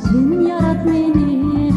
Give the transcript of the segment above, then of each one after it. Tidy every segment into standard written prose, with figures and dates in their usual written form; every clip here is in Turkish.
Bağıştın yarat meni,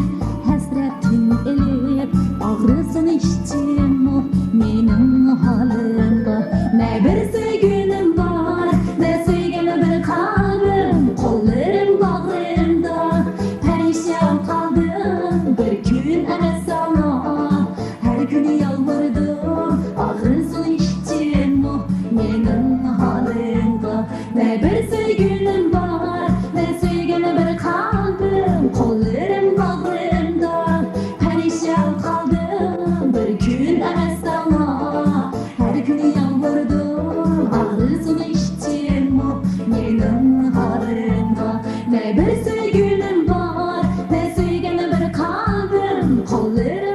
hasretin elip, ağrısın içtim o menin halimda. Ne bir sevgilim var, ne sevgili bir kalbim, kollarım bağrımda, perişan kaldım. Bir gün ana sana, her gün yalvardım, ağrısın içtim o menin halimda. Ne bir sevgilim var, ne sevgili bir kalbim, kollarım bağrımda, perişan kaldım. Bir gün ana sana, her gün yalvardım, ağrısını içtim o menin halimda. Ne bir sevgilim var, ne sevgili bir kalbim, kollarım